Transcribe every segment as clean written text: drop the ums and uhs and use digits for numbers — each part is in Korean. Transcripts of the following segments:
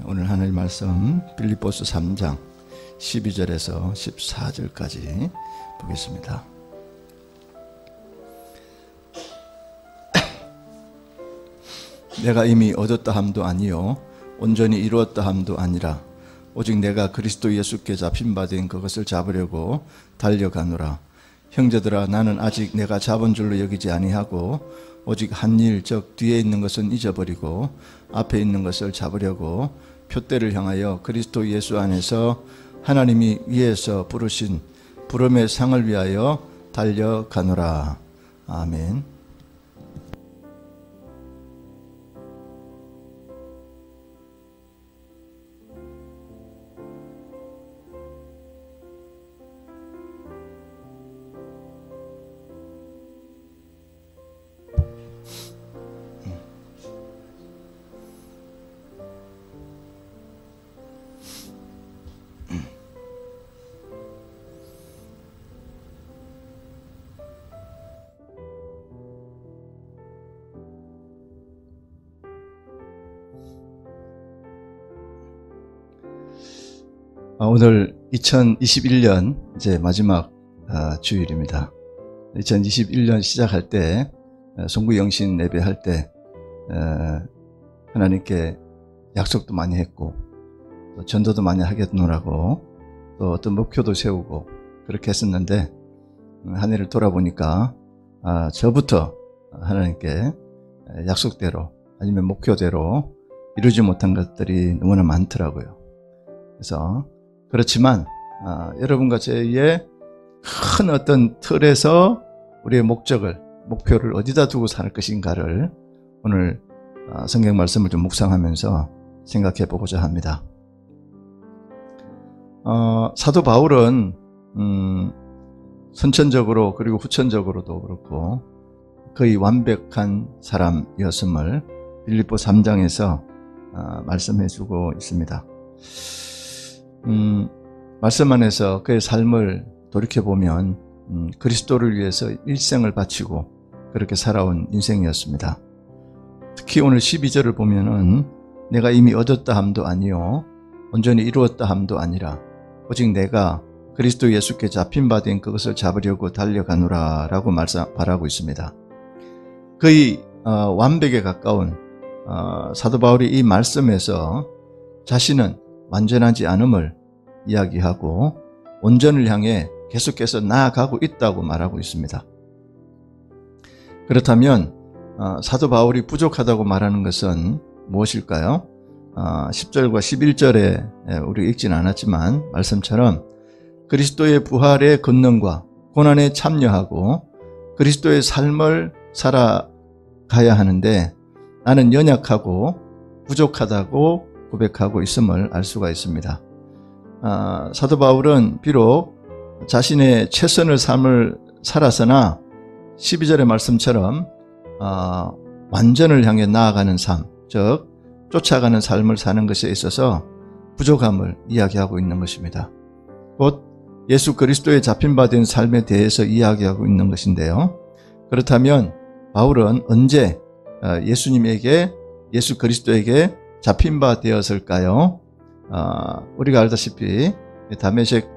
오늘 하나님 말씀 빌립보서 3장 12절에서 14절까지 보겠습니다. 내가 이미 얻었다 함도 아니요 온전히 이루었다 함도 아니라 오직 내가 그리스도 예수께 잡힌 바 된 그것을 잡으려고 달려가노라. 형제들아, 나는 아직 내가 잡은 줄로 여기지 아니하고 오직 한 일, 즉 뒤에 있는 것은 잊어버리고 앞에 있는 것을 잡으려고 표대를 향하여 그리스도 예수 안에서 하나님이 위에서 부르신 부름의 상을 위하여 달려가노라. 아멘. 오늘 2021년 이제 마지막 주일입니다. 2021년 시작할 때 송구영신 예배할 때 하나님께 약속도 많이 했고 또 전도도 많이 하겠노라고 또 어떤 목표도 세우고 그렇게 했었는데 한 해를 돌아보니까 저부터 하나님께 약속대로 아니면 목표대로 이루지 못한 것들이 너무나 많더라고요. 그래서 그렇지만 여러분과 저의 큰 어떤 틀에서 우리의 목표를 어디다 두고 살 것인가를 오늘 성경 말씀을 좀 묵상하면서 생각해 보고자 합니다. 사도 바울은 선천적으로 그리고 후천적으로도 그렇고 거의 완벽한 사람이었음을 빌립보 3장에서 말씀해 주고 있습니다. 말씀 안에서 그의 삶을 돌이켜보면 그리스도를 위해서 일생을 바치고 그렇게 살아온 인생이었습니다. 특히 오늘 12절을 보면은 내가 이미 얻었다 함도 아니요 온전히 이루었다 함도 아니라 오직 내가 그리스도 예수께 잡힌 바 된 그것을 잡으려고 달려가노라 라고 말하고 있습니다. 거의 완벽에 가까운 사도 바울이 이 말씀에서 자신은 완전하지 않음을 이야기하고 온전을 향해 계속해서 나아가고 있다고 말하고 있습니다. 그렇다면 사도 바울이 부족하다고 말하는 것은 무엇일까요? 10절과 11절에 우리 읽진 않았지만 말씀처럼 그리스도의 부활의 권능과 고난에 참여하고 그리스도의 삶을 살아가야 하는데 나는 연약하고 부족하다고 고백하고 있음을 알 수가 있습니다. 사도 바울은 비록 자신의 최선의 삶을 살았으나 12절의 말씀처럼 완전을 향해 나아가는 삶, 즉 쫓아가는 삶을 사는 것에 있어서 부족함을 이야기하고 있는 것입니다. 곧 예수 그리스도에 잡힌 바 된 삶에 대해서 이야기하고 있는 것인데요. 그렇다면 바울은 언제 예수 그리스도에게 잡힌 바 되었을까요? 우리가 알다시피 다메섹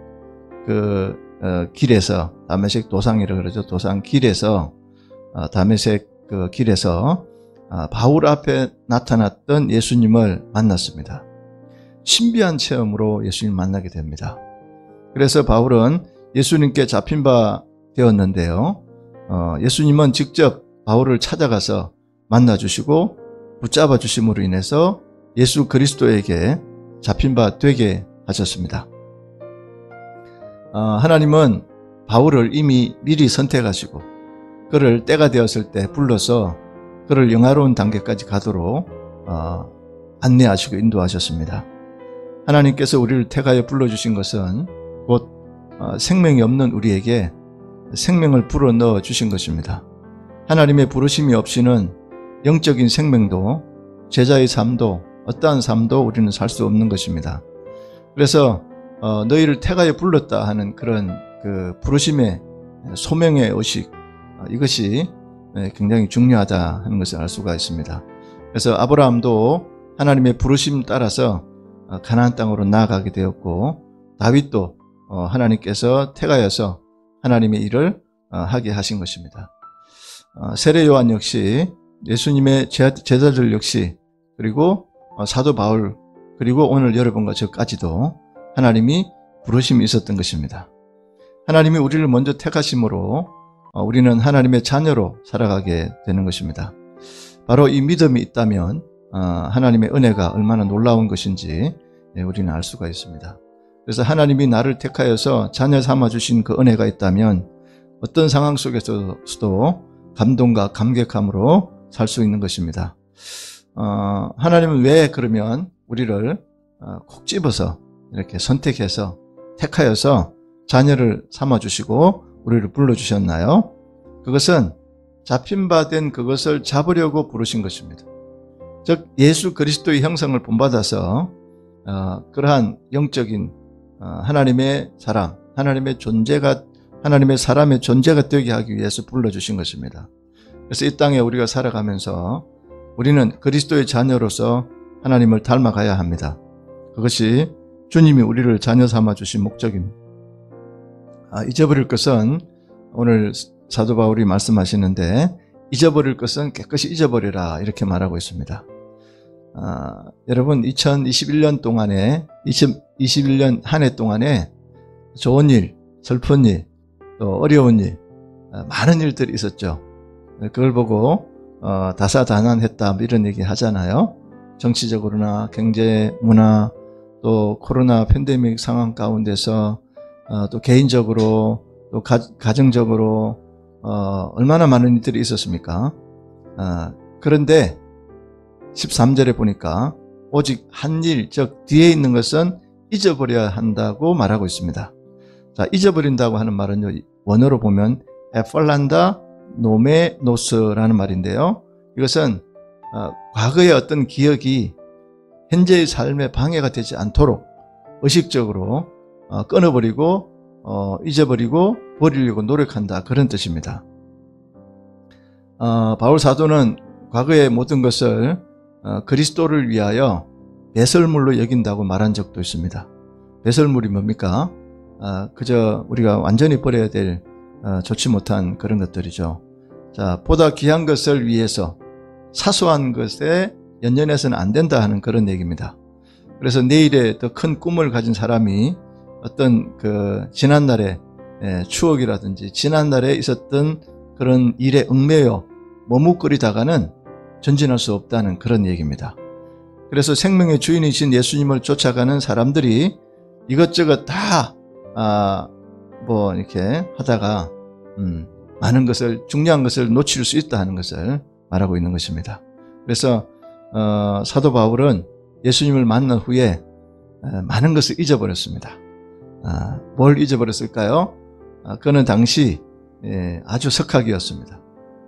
길에서 다메섹 도상이라고 그러죠. 도상 길에서 다메섹 길에서 바울 앞에 나타났던 예수님을 만났습니다. 신비한 체험으로 예수님을 만나게 됩니다. 그래서 바울은 예수님께 잡힌 바 되었는데요. 예수님은 직접 바울을 찾아가서 만나주시고 붙잡아 주심으로 인해서 예수 그리스도에게 잡힌 바 되게 하셨습니다. 하나님은 바울을 이미 미리 선택하시고 그를 때가 되었을 때 불러서 그를 영화로운 단계까지 가도록 안내하시고 인도하셨습니다. 하나님께서 우리를 택하여 불러주신 것은 곧 생명이 없는 우리에게 생명을 불어넣어 주신 것입니다. 하나님의 부르심이 없이는 영적인 생명도 제자의 삶도 어떠한 삶도 우리는 살 수 없는 것입니다. 그래서 너희를 택하여 불렀다 하는 그런 그 부르심의 소명의 의식, 이것이 굉장히 중요하다 하는 것을 알 수가 있습니다. 그래서 아브라함도 하나님의 부르심 따라서 가나안 땅으로 나아가게 되었고, 다윗도 하나님께서 택하여서 하나님의 일을 하게 하신 것입니다. 세례 요한 역시, 예수님의 제자들 역시, 그리고 사도 바울, 그리고 오늘 여러분과 저까지도 하나님이 부르심이 있었던 것입니다. 하나님이 우리를 먼저 택하심으로 우리는 하나님의 자녀로 살아가게 되는 것입니다. 바로 이 믿음이 있다면 하나님의 은혜가 얼마나 놀라운 것인지 우리는 알 수가 있습니다. 그래서 하나님이 나를 택하여서 자녀 삼아주신 그 은혜가 있다면 어떤 상황 속에서도 감동과 감격함으로 살 수 있는 것입니다. 하나님은 왜 그러면 우리를 콕 집어서 이렇게 선택해서 택하여서 자녀를 삼아주시고 우리를 불러주셨나요? 그것은 잡힌 바 된 그것을 잡으려고 부르신 것입니다. 즉 예수 그리스도의 형상을 본받아서 그러한 영적인 하나님의 사람, 하나님의 존재가, 하나님의 사람의 존재가 되게 하기 위해서 불러주신 것입니다. 그래서 이 땅에 우리가 살아가면서 우리는 그리스도의 자녀로서 하나님을 닮아가야 합니다. 그것이 주님이 우리를 자녀 삼아주신 목적입니다. 잊어버릴 것은 오늘 사도 바울이 말씀하시는데 잊어버릴 것은 깨끗이 잊어버리라 이렇게 말하고 있습니다. 여러분 2021년 동안에 2021년 한 해 동안에 좋은 일, 슬픈 일, 또 어려운 일, 많은 일들이 있었죠. 그걸 보고 다사다난했다 이런 얘기 하잖아요. 정치적으로나 경제, 문화, 또 코로나 팬데믹 상황 가운데서 또 개인적으로 또 가정적으로 얼마나 많은 일들이 있었습니까? 그런데 13절에 보니까 오직 한 일, 즉 뒤에 있는 것은 잊어버려야 한다고 말하고 있습니다. 자, 잊어버린다고 하는 말은요, 원어로 보면 에펄란다 노메노스라는 말인데요. 이것은 과거의 어떤 기억이 현재의 삶에 방해가 되지 않도록 의식적으로 끊어버리고 잊어버리고 버리려고 노력한다, 그런 뜻입니다. 바울 사도는 과거의 모든 것을 그리스도를 위하여 배설물로 여긴다고 말한 적도 있습니다. 배설물이 뭡니까? 그저 우리가 완전히 버려야 될 좋지 못한 그런 것들이죠. 자, 보다 귀한 것을 위해서 사소한 것에 연연해서는 안 된다 하는 그런 얘기입니다. 그래서 내일에 더 큰 꿈을 가진 사람이 어떤 그 지난날의 추억이라든지 지난날에 있었던 그런 일에 얽매여 머뭇거리다가는 전진할 수 없다는 그런 얘기입니다. 그래서 생명의 주인이신 예수님을 쫓아가는 사람들이 이것저것 다 이렇게 하다가 많은 것을, 중요한 것을 놓칠 수 있다 하는 것을 말하고 있는 것입니다. 그래서 사도 바울은 예수님을 만난 후에 많은 것을 잊어버렸습니다. 뭘 잊어버렸을까요? 그는 당시 아주 석학이었습니다.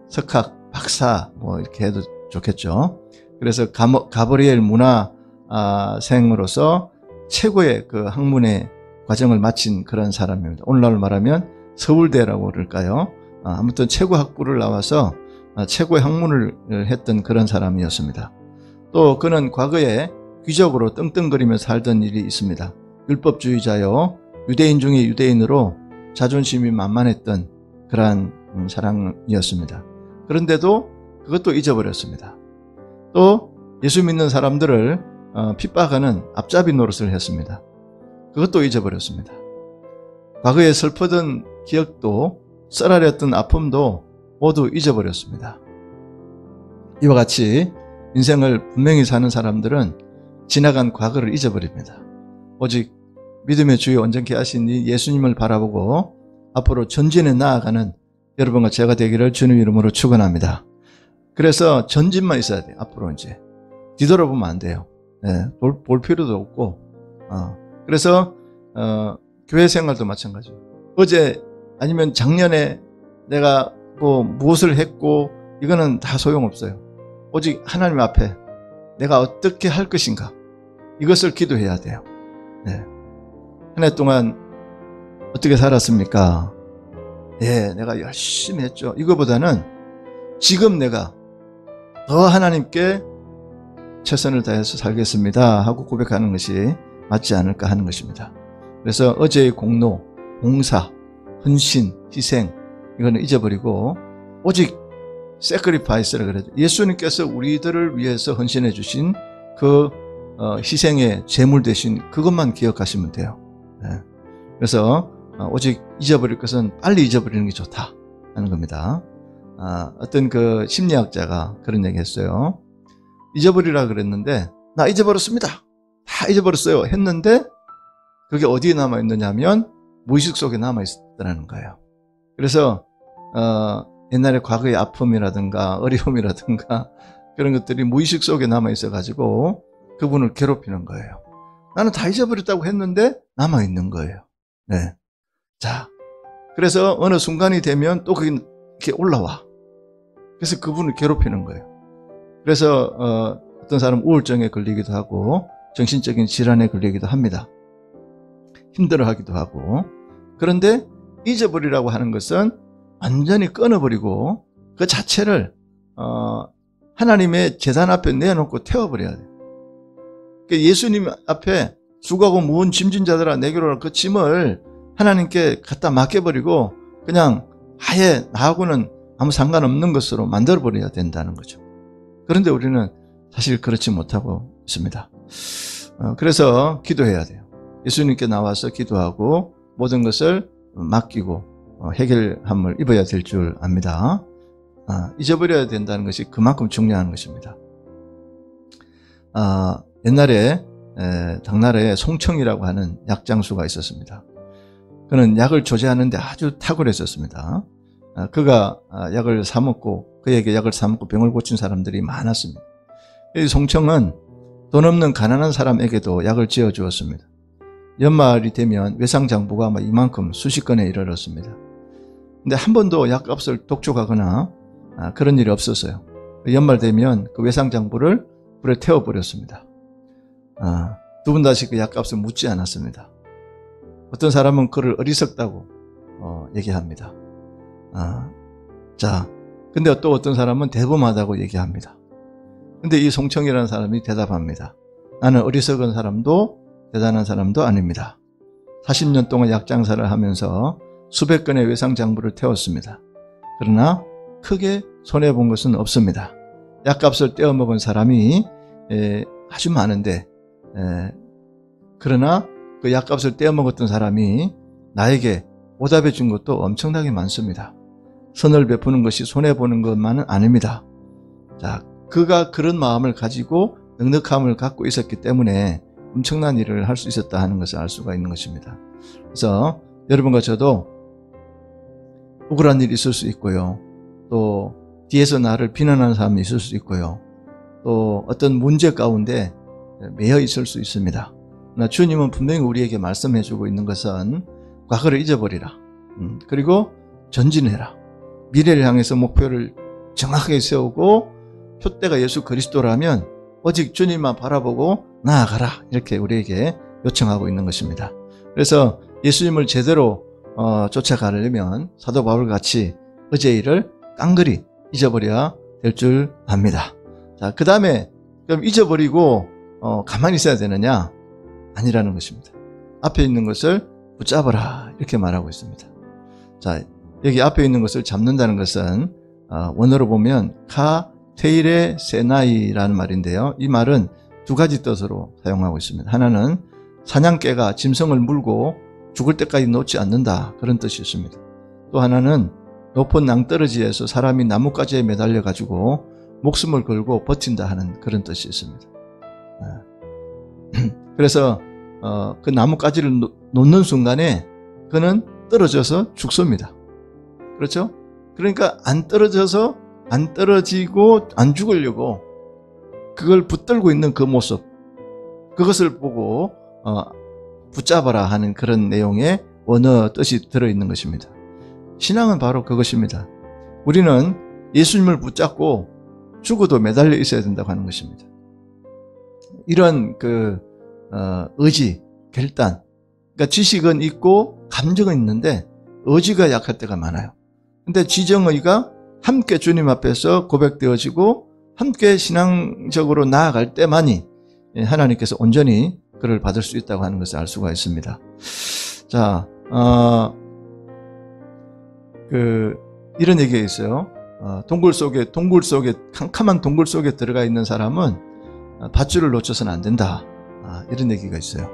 석학, 박사 이렇게 해도 좋겠죠. 그래서 가브리엘 문화생으로서 최고의 그 학문의 과정을 마친 그런 사람입니다. 오늘날 말하면 서울대라고 그럴까요? 아무튼 최고 학부를 나와서 최고의 학문을 했던 그런 사람이었습니다. 또 그는 과거에 귀족으로 떵떵거리며 살던 일이 있습니다. 율법주의자요, 유대인 중에 유대인으로 자존심이 만만했던 그러한 사람이었습니다. 그런데도 그것도 잊어버렸습니다. 또 예수 믿는 사람들을 핍박하는 앞잡이 노릇을 했습니다. 그것도 잊어버렸습니다. 과거에 슬프던 기억도, 썰어렸던 아픔도 모두 잊어버렸습니다. 이와 같이 인생을 분명히 사는 사람들은 지나간 과거를 잊어버립니다. 오직 믿음의 주여 온전케 하신 이 예수님을 바라보고 앞으로 전진해 나아가는 여러분과 제가 되기를 주님 이름으로 축원합니다. 그래서 전진만 있어야 돼요. 앞으로 이제 뒤돌아보면 안 돼요. 볼 필요도 없고. 그래서 교회 생활도 마찬가지예요. 어제 아니면 작년에 내가 무엇을 했고 이거는 다 소용없어요. 오직 하나님 앞에 내가 어떻게 할 것인가, 이것을 기도해야 돼요. 한 해 동안 어떻게 살았습니까? 내가 열심히 했죠. 이거보다는 지금 내가 더 하나님께 최선을 다해서 살겠습니다 하고 고백하는 것이 맞지 않을까 하는 것입니다. 그래서 어제의 공로, 봉사, 헌신, 희생 이거는 잊어버리고 오직 sacrifice라 그러죠. 예수님께서 우리들을 위해서 헌신해 주신 그 희생의 제물 대신 그것만 기억하시면 돼요. 네. 그래서 오직 잊어버릴 것은 빨리 잊어버리는 게 좋다 하는 겁니다. 어떤 그 심리학자가 그런 얘기 했어요. 잊어버리라 그랬는데 나 잊어버렸습니다. 다 잊어버렸어요 했는데 그게 어디에 남아있느냐 하면 무의식 속에 남아있다는 거예요. 그래서 옛날에 과거의 아픔이라든가 어려움이라든가 그런 것들이 무의식 속에 남아있어 가지고 그분을 괴롭히는 거예요. 나는 다 잊어버렸다고 했는데 남아있는 거예요. 네. 자, 그래서 어느 순간이 되면 또 그게 이렇게 올라와. 그래서 그분을 괴롭히는 거예요. 그래서 어떤 사람은 우울증에 걸리기도 하고 정신적인 질환에 걸리기도 합니다. 힘들어하기도 하고. 그런데 잊어버리라고 하는 것은 완전히 끊어버리고 그 자체를 하나님의 제단 앞에 내놓고 태워버려야 돼요. 그러니까 예수님 앞에 수고하고 무거운 짐진 자들아 내게로 오라 그 짐을 하나님께 갖다 맡겨버리고 그냥 아예 나하고는 아무 상관없는 것으로 만들어버려야 된다는 거죠. 그런데 우리는 사실 그렇지 못하고 있습니다. 그래서 기도해야 돼요. 예수님께 나와서 기도하고 모든 것을 맡기고 해결함을 입어야 될 줄 압니다. 잊어버려야 된다는 것이 그만큼 중요한 것입니다. 옛날에 당나라에 송청이라고 하는 약장수가 있었습니다. 그는 약을 조제하는데 아주 탁월했었습니다. 그가 약을 사먹고 그에게 약을 사먹고 병을 고친 사람들이 많았습니다. 이 송청은 돈 없는 가난한 사람에게도 약을 지어주었습니다. 연말이 되면 외상장부가 이만큼 수십 건에 이르렀습니다. 근데 한 번도 약값을 독촉하거나 그런 일이 없었어요. 연말 되면 그 외상장부를 불에 태워버렸습니다. 두 분 다시 그 약값을 묻지 않았습니다. 어떤 사람은 그를 어리석다고 얘기합니다. 자, 근데 또 어떤 사람은 대범하다고 얘기합니다. 근데 이 송청이라는 사람이 대답합니다. 나는 어리석은 사람도 대단한 사람도 아닙니다. 40년 동안 약장사를 하면서 수백 건의 외상장부를 태웠습니다. 그러나 크게 손해본 것은 없습니다. 약값을 떼어먹은 사람이 아주 많은데 그러나 그 약값을 떼어먹었던 사람이 나에게 보답해 준 것도 엄청나게 많습니다. 선을 베푸는 것이 손해보는 것만은 아닙니다. 자, 그가 그런 마음을 가지고 넉넉함을 갖고 있었기 때문에 엄청난 일을 할 수 있었다 하는 것을 알 수가 있는 것입니다. 그래서 여러분과 저도 억울한 일이 있을 수 있고요. 또 뒤에서 나를 비난하는 사람이 있을 수 있고요. 또 어떤 문제 가운데 매여 있을 수 있습니다. 그러나 주님은 분명히 우리에게 말씀해주고 있는 것은 과거를 잊어버리라. 그리고 전진해라. 미래를 향해서 목표를 정확하게 세우고 표대가 예수 그리스도라면 오직 주님만 바라보고 나아가라. 이렇게 우리에게 요청하고 있는 것입니다. 그래서 예수님을 제대로 쫓아가려면 사도 바울 같이 어제의 일을 깡그리 잊어버려야 될 줄 압니다. 자, 그 다음에 그럼 잊어버리고 가만히 있어야 되느냐? 아니라는 것입니다. 앞에 있는 것을 붙잡아라 이렇게 말하고 있습니다. 자, 여기 앞에 있는 것을 잡는다는 것은 원어로 보면 카테이레 세나이라는 말인데요. 이 말은 두 가지 뜻으로 사용하고 있습니다. 하나는 사냥개가 짐승을 물고 죽을 때까지 놓지 않는다 그런 뜻이 있습니다. 또 하나는 높은 낭떠러지에서 사람이 나뭇가지에 매달려 가지고 목숨을 걸고 버틴다 하는 그런 뜻이 있습니다. 그래서 그 나뭇가지를 놓는 순간에 그는 떨어져서 죽습니다. 그렇죠? 그러니까 안 떨어지고 안 죽으려고 그걸 붙들고 있는 그 모습, 그것을 보고 붙잡아라 하는 그런 내용의 원어 뜻이 들어있는 것입니다. 신앙은 바로 그것입니다. 우리는 예수님을 붙잡고 죽어도 매달려 있어야 된다고 하는 것입니다. 이런 의지, 결단, 그러니까 지식은 있고 감정은 있는데 의지가 약할 때가 많아요. 근데 지정의가 함께 주님 앞에서 고백되어지고 함께 신앙적으로 나아갈 때만이 하나님께서 온전히 그를 받을 수 있다고 하는 것을 알 수가 있습니다. 자, 이런 얘기가 있어요. 동굴 속에 캄캄한 동굴 속에 들어가 있는 사람은 밧줄을 놓쳐서는 안 된다. 이런 얘기가 있어요.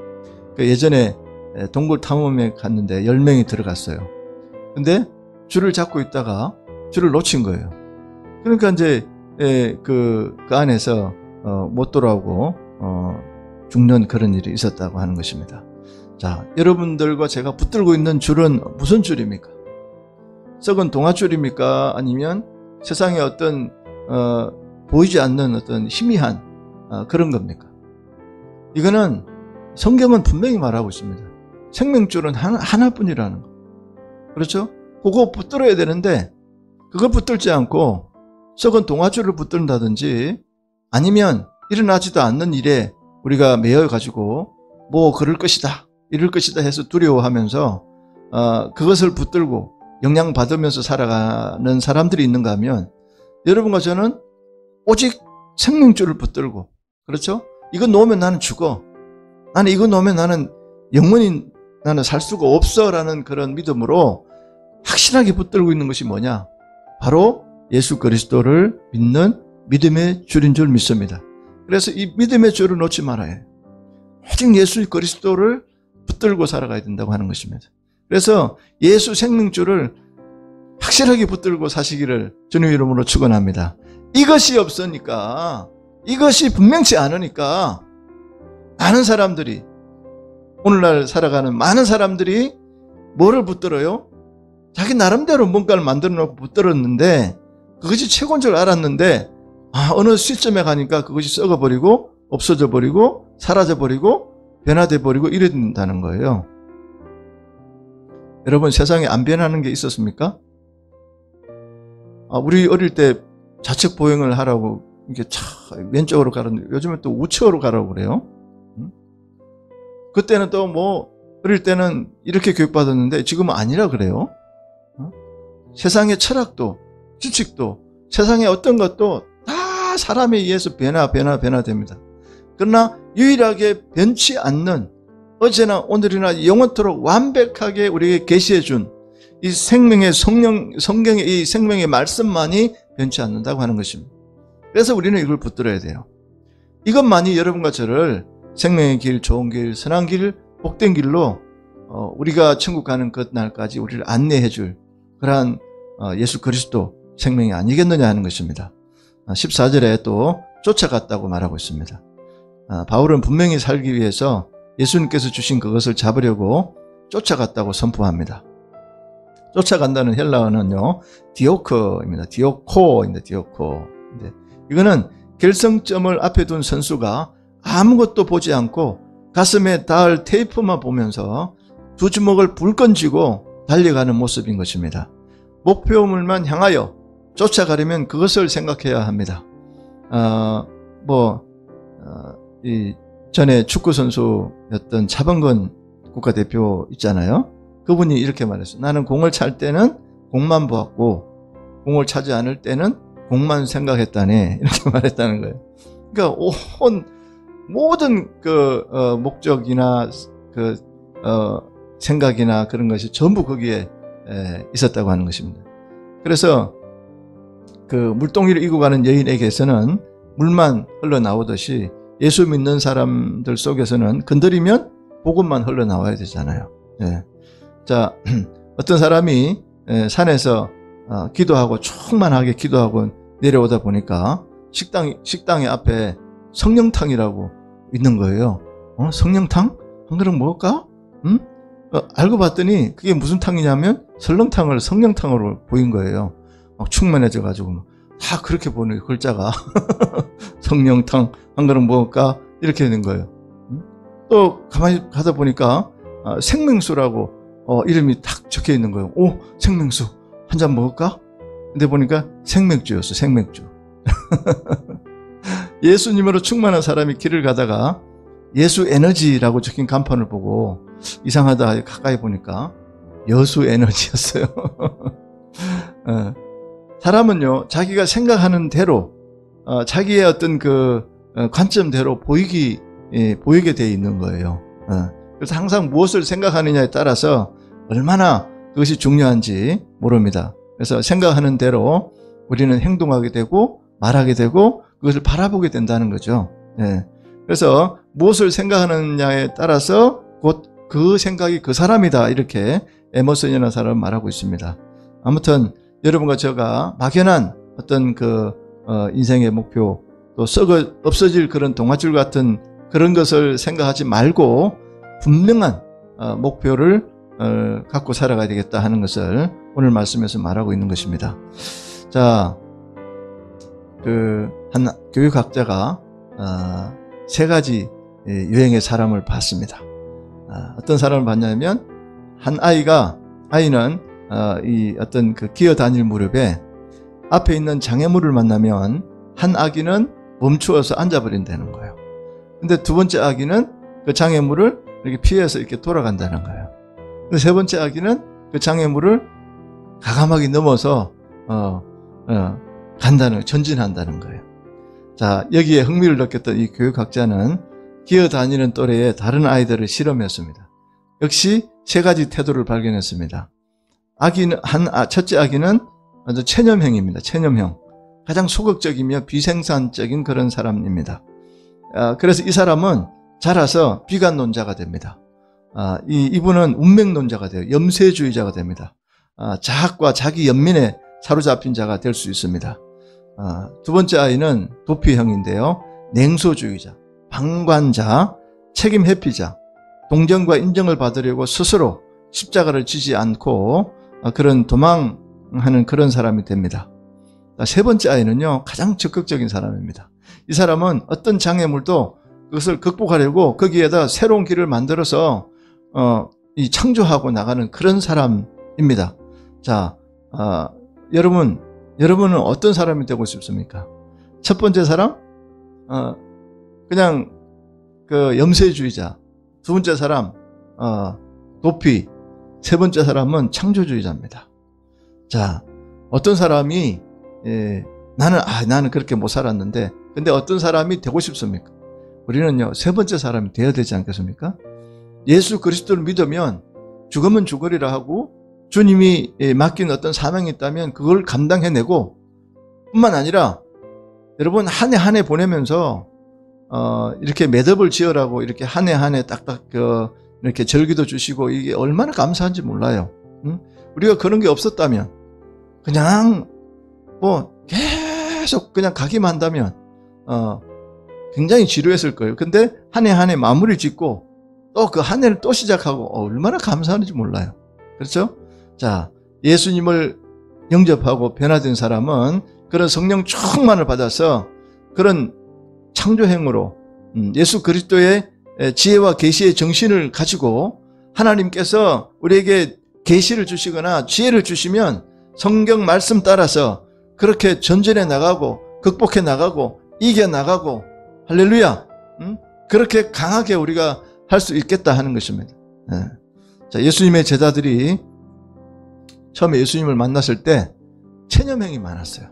예전에 동굴 탐험에 갔는데 10명이 들어갔어요. 근데 줄을 잡고 있다가 줄을 놓친 거예요. 그러니까 이제 그 안에서 못 돌아오고 죽는 그런 일이 있었다고 하는 것입니다. 자, 여러분들과 제가 붙들고 있는 줄은 무슨 줄입니까? 썩은 동아줄입니까? 아니면 세상에 어떤 보이지 않는 어떤 희미한 그런 겁니까? 이거는 성경은 분명히 말하고 있습니다. 생명줄은 하나뿐이라는 거. 그렇죠? 그거 붙들어야 되는데 그거 붙들지 않고 썩은 동아줄을 붙든다든지 아니면 일어나지도 않는 일에 우리가 매여 가지고 뭐 그럴 것이다 이럴 것이다 해서 두려워하면서 그것을 붙들고 영향받으면서 살아가는 사람들이 있는가 하면 여러분과 저는 오직 생명줄을 붙들고, 그렇죠? 이거 놓으면 나는 죽어, 나는 이거 놓으면 나는 영원히 나는 살 수가 없어 라는 그런 믿음으로 확실하게 붙들고 있는 것이 뭐냐? 바로 예수 그리스도를 믿는 믿음의 줄인 줄 믿습니다. 그래서 이 믿음의 줄을 놓지 말아야 해요. 오직 예수 그리스도를 붙들고 살아가야 된다고 하는 것입니다. 그래서 예수 생명줄을 확실하게 붙들고 사시기를 주님 이름으로 축원합니다. 이것이 없으니까, 이것이 분명치 않으니까 많은 사람들이, 오늘날 살아가는 많은 사람들이 뭐를 붙들어요? 자기 나름대로 뭔가를 만들어 놓고 붙들었는데 그것이 최고인 줄 알았는데 어느 시점에 가니까 그것이 썩어버리고 없어져 버리고 사라져 버리고 변화돼 버리고 이런다는 거예요. 여러분, 세상에 안 변하는 게 있었습니까? 우리 어릴 때 좌측 보행을 하라고 이렇게 왼쪽으로 가는데 요즘은 또 우측으로 가라고 그래요. 그때는 또 뭐 어릴 때는 이렇게 교육받았는데 지금은 아니라 그래요. 세상의 철학도 지식도 세상의 어떤 것도 다 사람에 의해서 변화됩니다. 그러나 유일하게 변치 않는, 어제나 오늘이나 영원토록 완벽하게 우리에게 계시해 준 이 생명의 성경의 이 생명의 말씀만이 변치 않는다고 하는 것입니다. 그래서 우리는 이걸 붙들어야 돼요. 이것만이 여러분과 저를 생명의 길, 좋은 길, 선한 길, 복된 길로 우리가 천국 가는 그날까지 우리를 안내해 줄 그러한 예수 그리스도 생명이 아니겠느냐 하는 것입니다. 14절에 또 쫓아갔다고 말하고 있습니다. 바울은 분명히 살기 위해서 예수님께서 주신 그것을 잡으려고 쫓아갔다고 선포합니다. 쫓아간다는 헬라어는요, 디오코입니다. 디오코입니다. 디오코. 이거는 결승점을 앞에 둔 선수가 아무것도 보지 않고 가슴에 닿을 테이프만 보면서 두 주먹을 불끈 쥐고 달려가는 모습인 것입니다. 목표물만 향하여 쫓아가려면 그것을 생각해야 합니다. 이 전에 축구 선수였던 차범근 국가대표 있잖아요. 그분이 이렇게 말했어요. 나는 공을 찰 때는 공만 보았고 공을 차지 않을 때는 공만 생각했다네. 이렇게 말했다는 거예요. 그러니까 모든 목적이나 생각이나 그런 것이 전부 거기에 있었다고 하는 것입니다. 그래서 그 물동이를 이고 가는 여인에게서는 물만 흘러나오듯이 예수 믿는 사람들 속에서는 건드리면 복음만 흘러나와야 되잖아요. 예. 자, 어떤 사람이 산에서 기도하고 충만하게 기도하고 내려오다 보니까 식당의 앞에 성령탕이라고 있는 거예요. 성령탕? 한 그릇 먹을까? 알고 봤더니 그게 무슨 탕이냐면 설렁탕을 성령탕으로 보인 거예요. 막 충만해져가지고 다 그렇게 보는 글자가 성령탕 한 그릇 먹을까? 이렇게 되는 거예요. 또 가만히 가다 보니까 생명수라고 이름이 딱 적혀 있는 거예요. 오, 생명수 한 잔 먹을까? 근데 보니까 생맥주였어. 생맥주. 예수님으로 충만한 사람이 길을 가다가 예수 에너지라고 적힌 간판을 보고 이상하다 가까이 보니까 여수 에너지였어요. 사람은요, 자기가 생각하는 대로 자기의 어떤 그 관점대로 보이게 돼 있는 거예요. 그래서 항상 무엇을 생각하느냐에 따라서 얼마나 그것이 중요한지 모릅니다. 그래서 생각하는 대로 우리는 행동하게 되고 말하게 되고 그것을 바라보게 된다는 거죠. 그래서 무엇을 생각하느냐에 따라서 곧 그 생각이 그 사람이다, 이렇게 에머슨이라는 사람은 말하고 있습니다. 아무튼 여러분과 제가 막연한 어떤 그 인생의 목표, 또 없어질 그런 동아줄 같은 그런 것을 생각하지 말고 분명한 목표를 갖고 살아가야 되겠다 하는 것을 오늘 말씀에서 말하고 있는 것입니다. 자, 한 교육학자가 세 가지 유형의 사람을 봤습니다. 어떤 사람을 봤냐면, 아이는 이 어떤 그 기어다닐 무렵에 앞에 있는 장애물을 만나면 한 아기는 멈추어서 앉아버린다는 거예요. 근데 두 번째 아기는 그 장애물을 이렇게 피해서 이렇게 돌아간다는 거예요. 근데 세 번째 아기는 그 장애물을 과감하게 넘어서 전진한다는 거예요. 자, 여기에 흥미를 느꼈던 이 교육학자는 기어다니는 또래의 다른 아이들을 실험했습니다. 역시 세 가지 태도를 발견했습니다. 첫째 아기는 아주 체념형입니다. 체념형. 가장 소극적이며 비생산적인 그런 사람입니다. 그래서 이 사람은 자라서 비관론자가 됩니다. 이분은 운명론자가 돼요. 염세주의자가 됩니다. 자학과 자기 연민에 사로잡힌 자가 될 수 있습니다. 두 번째 아이는 도피형인데요. 냉소주의자, 방관자, 책임 회피자, 동정과 인정을 받으려고 스스로 십자가를 지지 않고 그런 도망하는 그런 사람이 됩니다. 세 번째 아이는요, 가장 적극적인 사람입니다. 이 사람은 어떤 장애물도 그것을 극복하려고 거기에다 새로운 길을 만들어서 창조하고 나가는 그런 사람입니다. 자, 여러분은 어떤 사람이 되고 싶습니까? 첫 번째 사람, 그냥 그 염세주의자. 두 번째 사람, 도피. 세 번째 사람은 창조주의자입니다. 자, 어떤 사람이 나는 그렇게 못 살았는데, 근데 어떤 사람이 되고 싶습니까? 우리는요, 세 번째 사람이 되어야 되지 않겠습니까? 예수 그리스도를 믿으면 죽으면 죽으리라 하고 주님이 맡긴 어떤 사명이 있다면 그걸 감당해내고, 뿐만 아니라 여러분 한 해 한 해 보내면서 이렇게 매듭을 지으라고 이렇게 한 해 한 해 딱딱 이렇게 절기도 주시고, 이게 얼마나 감사한지 몰라요. 우리가 그런 게 없었다면 그냥 계속 그냥 가기만 한다면 굉장히 지루했을 거예요. 근데 한 해 한 해 마무리 짓고 또 그 한 해를 또 시작하고 얼마나 감사한지 몰라요. 그렇죠? 자, 예수님을 영접하고 변화된 사람은 그런 성령 충만을 받아서 그런 창조행으로 예수 그리스도의 지혜와 계시의 정신을 가지고 하나님께서 우리에게 계시를 주시거나 지혜를 주시면 성경 말씀 따라서 그렇게 전진해 나가고 극복해 나가고 이겨 나가고, 할렐루야, 그렇게 강하게 우리가 할 수 있겠다 하는 것입니다. 자, 예수님의 제자들이 처음에 예수님을 만났을 때 체념행이 많았어요.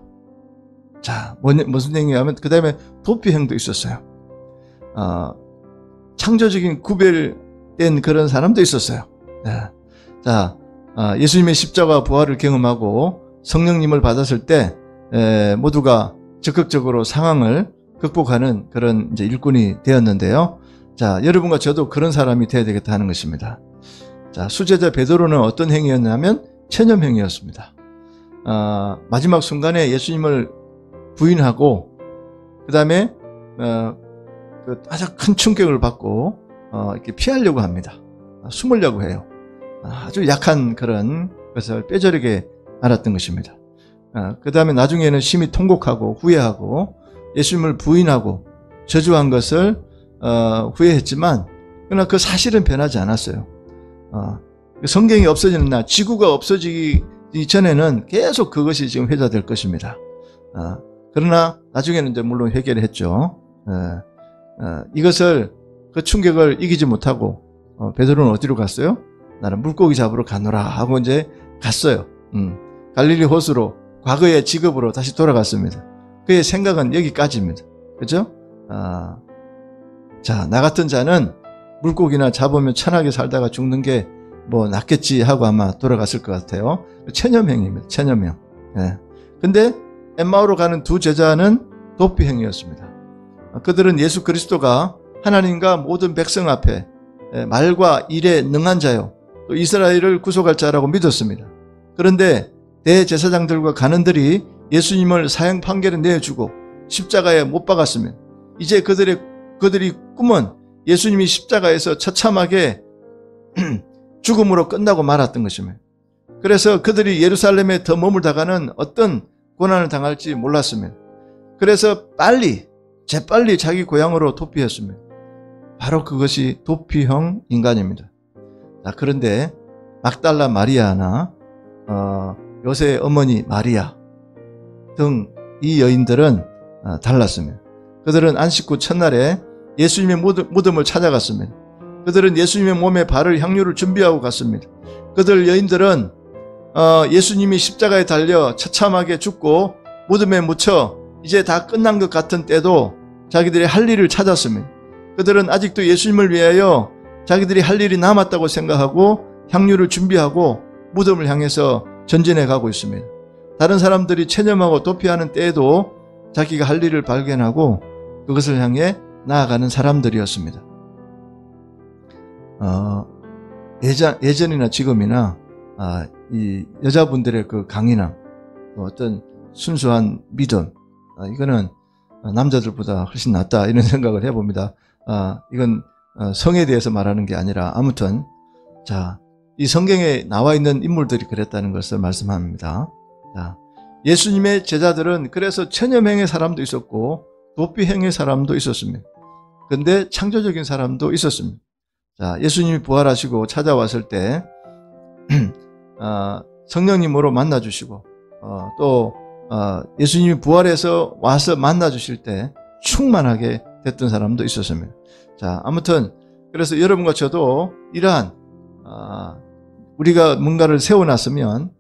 자, 무슨 행위냐면 그 다음에 도피행도 있었어요. 창조적인 구별된 그런 사람도 있었어요. 자, 예수님의 십자가 부활을 경험하고 성령님을 받았을 때 모두가 적극적으로 상황을 극복하는 그런 이제 일꾼이 되었는데요. 자, 여러분과 저도 그런 사람이 되어야 되겠다 하는 것입니다. 자, 수제자 베드로는 어떤 행위였냐면 체념행위였습니다. 마지막 순간에 예수님을 부인하고 그 다음에 아주 큰 충격을 받고 이렇게 피하려고 합니다. 숨으려고 해요. 아주 약한 그런 것을 뼈저리게 알았던 것입니다. 그 다음에 나중에는 심히 통곡하고 후회하고 예수님을 부인하고 저주한 것을 후회했지만, 그러나 그 사실은 변하지 않았어요. 성경이 없어지는 날, 지구가 없어지기 이전에는 계속 그것이 지금 회자될 것입니다. 그러나 나중에는 이제 물론 해결을 했죠. 이것을, 그 충격을 이기지 못하고 베드로는 어디로 갔어요? 나는 물고기 잡으러 가노라 하고 이제 갔어요. 갈릴리 호수로, 과거의 직업으로 다시 돌아갔습니다. 그의 생각은 여기까지입니다. 그죠? 자, 나 같은 자는 물고기나 잡으면 천하게 살다가 죽는 게 뭐 낫겠지 하고 아마 돌아갔을 것 같아요. 체념행위입니다. 체념행. 예. 근데 엠마오로 가는 두 제자는 도피행위였습니다. 그들은 예수 그리스도가 하나님과 모든 백성 앞에 말과 일에 능한 자요, 또 이스라엘을 구속할 자라고 믿었습니다. 그런데 대제사장들과 간원들이 예수님을 사형 판결에 내어주고 십자가에 못 박았으면 이제 그들이 꿈은 예수님이 십자가에서 처참하게 죽음으로 끝나고 말았던 것입니다. 그래서 그들이 예루살렘에 더 머물다가는 어떤 고난을 당할지 몰랐습니다. 그래서 재빨리 자기 고향으로 도피했습니다. 바로 그것이 도피형 인간입니다. 자, 그런데 막달라 마리아나 요새의 어머니 마리아 등 이 여인들은 달랐습니다. 그들은 안식 후 첫날에 예수님의 무덤을 찾아갔습니다. 그들은 예수님의 몸에 바를 향유를 준비하고 갔습니다. 그들 여인들은 예수님이 십자가에 달려 처참하게 죽고 무덤에 묻혀 이제 다 끝난 것 같은 때도 자기들이 할 일을 찾았습니다. 그들은 아직도 예수님을 위하여 자기들이 할 일이 남았다고 생각하고 향유를 준비하고 무덤을 향해서 전진해 가고 있습니다. 다른 사람들이 체념하고 도피하는 때에도 자기가 할 일을 발견하고 그것을 향해 나아가는 사람들이었습니다. 예전이나 지금이나 이 여자분들의 그 강인함, 어떤 순수한 믿음, 이거는 남자들보다 훨씬 낫다 이런 생각을 해봅니다. 이건 성에 대해서 말하는 게 아니라 아무튼 자, 이 성경에 나와 있는 인물들이 그랬다는 것을 말씀합니다. 자, 예수님의 제자들은 그래서 체념행의 사람도 있었고 도피행의 사람도 있었습니다. 근데 창조적인 사람도 있었습니다. 자, 예수님이 부활하시고 찾아왔을 때 성령님으로 만나주시고 또 예수님이 부활해서 와서 만나주실 때 충만하게 됐던 사람도 있었습니다. 자, 아무튼 그래서 여러분과 저도 이러한 우리가 뭔가를 세워놨으면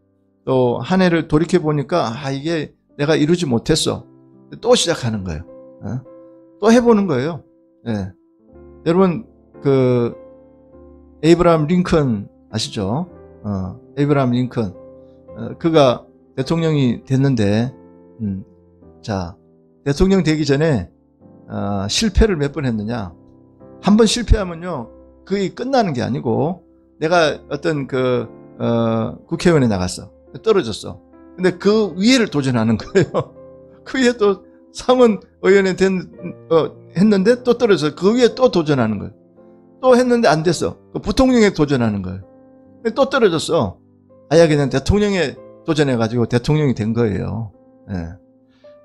또 한 해를 돌이켜보니까 이게 내가 이루지 못했어. 또 시작하는 거예요. 또 해보는 거예요. 네. 여러분 그 에이브라함 링컨 아시죠? 에이브라함 링컨 그가 대통령이 됐는데 자, 대통령 되기 전에 실패를 몇 번 했느냐? 한 번 실패하면요 그게 끝나는 게 아니고 내가 어떤 국회의원에 나갔어. 떨어졌어. 근데 그 위에를 도전하는 거예요. 그 위에 또 상원 의원에 했는데 또 떨어져서 그 위에 또 도전하는 거예요. 또 했는데 안 됐어. 부통령에 도전하는 거예요. 또 떨어졌어. 그냥 대통령에 도전해가지고 대통령이 된 거예요. 네.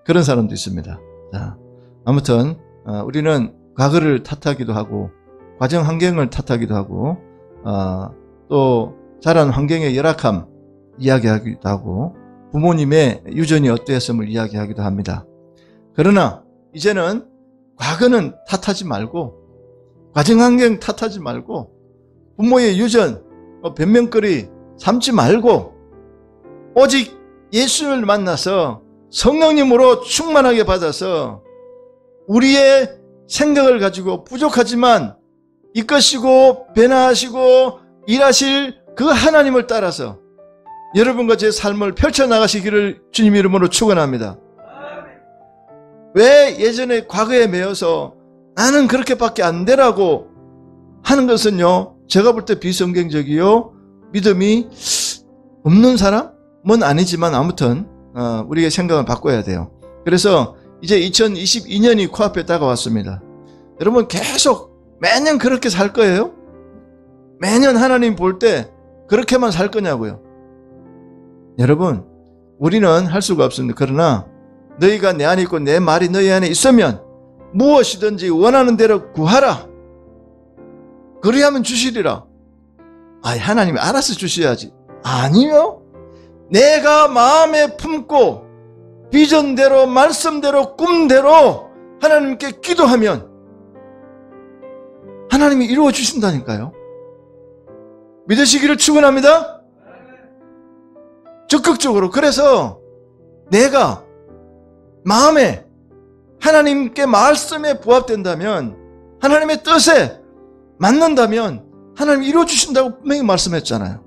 그런 사람도 있습니다. 자, 아무튼 우리는 과거를 탓하기도 하고 과정 환경을 탓하기도 하고 또 자란 환경의 열악함 이야기하기도 하고 부모님의 유전이 어떠했음을 이야기하기도 합니다. 그러나 이제는 과거는 탓하지 말고 과정 환경 탓하지 말고 부모의 유전 변명거리 삼지 말고 오직 예수를 만나서 성령님으로 충만하게 받아서 우리의 생각을 가지고 부족하지만 이끄시고 변화하시고 일하실 그 하나님을 따라서 여러분과 제 삶을 펼쳐나가시기를 주님 이름으로 축원합니다. 왜 예전에 과거에 매여서 나는 그렇게밖에 안 되라고 하는 것은요, 제가 볼 때 비성경적이요, 믿음이 없는 사람은 아니지만 아무튼 우리의 생각을 바꿔야 돼요. 그래서 이제 2022년이 코앞에 다가왔습니다. 여러분 계속 매년 그렇게 살 거예요? 매년 하나님 볼 때 그렇게만 살 거냐고요? 여러분, 우리는 할 수가 없습니다. 그러나 너희가 내 안에 있고 내 말이 너희 안에 있으면 무엇이든지 원하는 대로 구하라. 그리하면 주시리라. 하나님이 알아서 주셔야지. 아니요. 내가 마음에 품고 비전대로 말씀대로 꿈대로 하나님께 기도하면 하나님이 이루어 주신다니까요. 믿으시기를 축원합니다. 적극적으로. 그래서 내가 마음에 하나님께 말씀에 부합된다면, 하나님의 뜻에 맞는다면 하나님이 이루어주신다고 분명히 말씀했잖아요.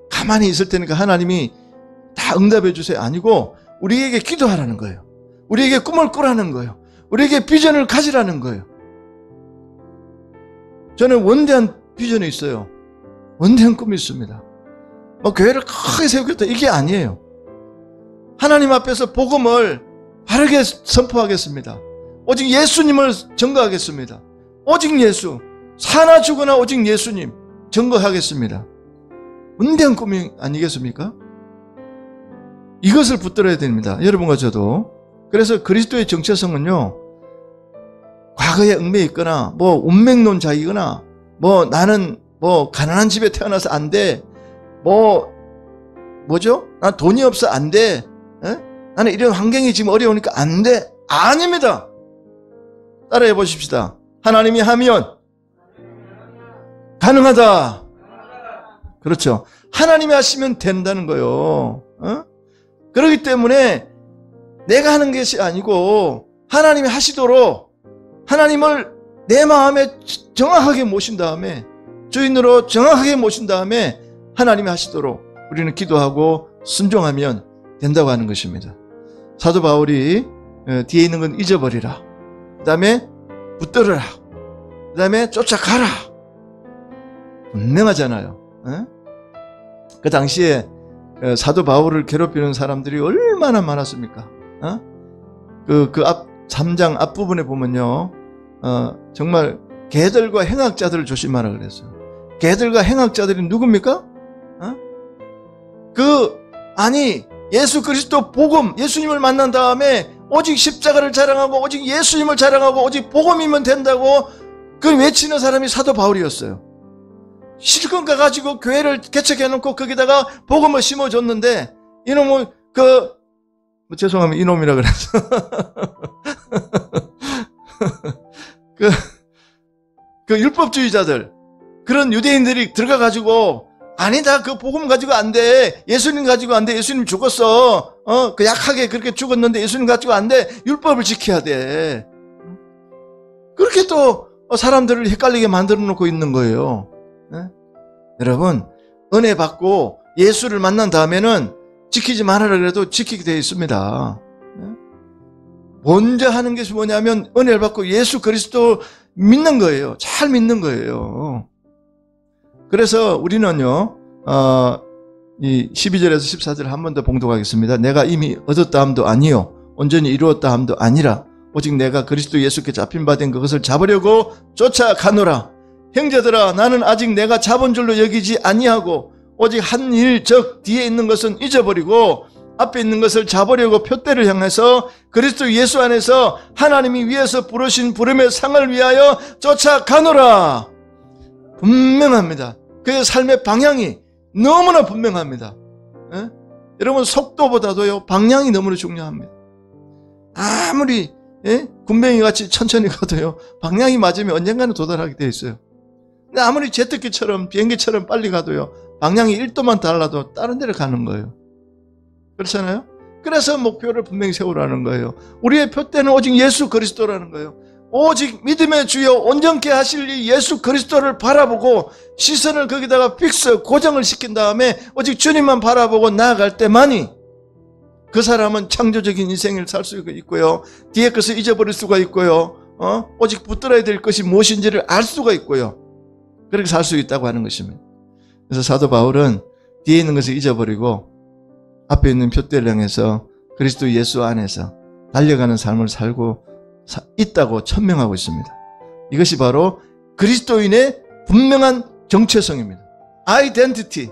가만히 있을 테니까 하나님이 다 응답해 주세요 아니고 우리에게 기도하라는 거예요. 우리에게 꿈을 꾸라는 거예요. 우리에게 비전을 가지라는 거예요. 저는 원대한 비전이 있어요. 원대한 꿈이 있습니다. 교회를 크게 세우겠다 이게 아니에요. 하나님 앞에서 복음을 바르게 선포하겠습니다. 오직 예수님을 증거하겠습니다. 오직 예수, 사나 죽으나 오직 예수님 증거하겠습니다. 원대한 꿈이 아니겠습니까? 이것을 붙들어야 됩니다. 여러분과 저도. 그래서 그리스도의 정체성은요, 과거에 얽매여 있거나 운명론자이거나 나는 가난한 집에 태어나서 안 돼, 난 돈이 없어 안 돼, 나는 이런 환경이 지금 어려우니까 안 돼. 아닙니다. 따라해 보십시다. 하나님이 하면 가능하다. 그렇죠. 하나님이 하시면 된다는 거예요. 그렇기 때문에 내가 하는 것이 아니고 하나님이 하시도록 하나님을 내 마음에 정확하게 모신 다음에, 주인으로 정확하게 모신 다음에 하나님이 하시도록 우리는 기도하고 순종하면 된다고 하는 것입니다. 사도 바울이 뒤에 있는 건 잊어버리라, 그 다음에 붙들어라, 그 다음에 쫓아가라. 분명하잖아요. 그 당시에 사도 바울을 괴롭히는 사람들이 얼마나 많았습니까? 그 3장 앞부분에 보면요, 정말 개들과 행악자들을 조심하라 그랬어요. 개들과 행악자들이 누굽니까? 예수 그리스도 복음, 예수님을 만난 다음에 오직 십자가를 자랑하고 오직 예수님을 자랑하고 오직 복음이면 된다고 그 외치는 사람이 사도 바울이었어요. 실컷 가가지고 교회를 개척해놓고 거기다가 복음을 심어줬는데 이놈은 죄송합니다. 이놈이라 그래서 그 율법주의자들, 그런 유대인들이 들어가가지고 아니다, 그 복음 가지고 안 돼, 예수님 가지고 안 돼, 예수님 죽었어, 그 약하게 그렇게 죽었는데 예수님 가지고 안 돼, 율법을 지켜야 돼. 그렇게 또 사람들을 헷갈리게 만들어 놓고 있는 거예요. 여러분, 은혜 받고 예수를 만난 다음에는 지키지 말아라 그래도 지키게 되어 있습니다. 먼저 하는 것이 뭐냐면 은혜를 받고 예수 그리스도 믿는 거예요. 잘 믿는 거예요. 그래서 우리는요, 이 12절에서 14절 한 번 더 봉독하겠습니다. 내가 이미 얻었다 함도 아니요 온전히 이루었다 함도 아니라 오직 내가 그리스도 예수께 잡힌 바 된 그것을 잡으려고 쫓아가노라. 형제들아, 나는 아직 내가 잡은 줄로 여기지 아니하고 오직 한 일, 즉 뒤에 있는 것은 잊어버리고 앞에 있는 것을 잡으려고 표대를 향해서 그리스도 예수 안에서 하나님이 위에서 부르신 부름의 상을 위하여 쫓아가노라. 분명합니다. 그의 삶의 방향이 너무나 분명합니다. 여러분, 속도보다도요 방향이 너무나 중요합니다. 아무리 군뱅이 같이 천천히 가도요 방향이 맞으면 언젠가는 도달하게 되어 있어요. 근데 아무리 제트기처럼 비행기처럼 빨리 가도요 방향이 1도만 달라도 다른 데를 가는 거예요. 그렇잖아요? 그래서 목표를 분명히 세우라는 거예요. 우리의 표대는 오직 예수 그리스도라는 거예요. 오직 믿음의 주여 온전케 하실 이 예수 그리스도를 바라보고 시선을 거기다가 픽스 고정을 시킨 다음에 오직 주님만 바라보고 나아갈 때만이 그 사람은 창조적인 인생을 살 수 있고요, 뒤에 것을 잊어버릴 수가 있고요, 오직 붙들어야 될 것이 무엇인지를 알 수가 있고요, 그렇게 살 수 있다고 하는 것입니다. 그래서 사도 바울은 뒤에 있는 것을 잊어버리고 앞에 있는 표대를 향해서 그리스도 예수 안에서 달려가는 삶을 살고 있다고 천명하고 있습니다. 이것이 바로 그리스도인의 분명한 정체성입니다. 아이덴티티.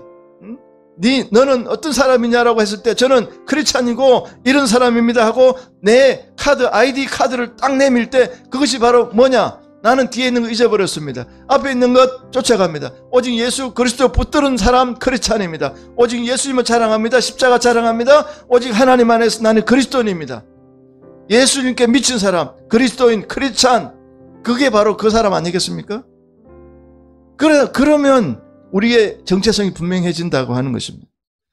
너는 어떤 사람이냐라고 했을 때 저는 크리스찬이고 이런 사람입니다 하고 내 카드, 아이디 카드를 딱 내밀 때 그것이 바로 뭐냐? 나는 뒤에 있는 거 잊어버렸습니다. 앞에 있는 것 쫓아갑니다. 오직 예수 그리스도 붙드는 사람 크리스찬입니다. 오직 예수님을 자랑합니다. 십자가 자랑합니다. 오직 하나님 안에서 나는 그리스도인입니다. 예수님께 미친 사람, 그리스도인, 크리스찬, 그게 바로 그 사람 아니겠습니까? 그러면 우리의 정체성이 분명해진다고 하는 것입니다.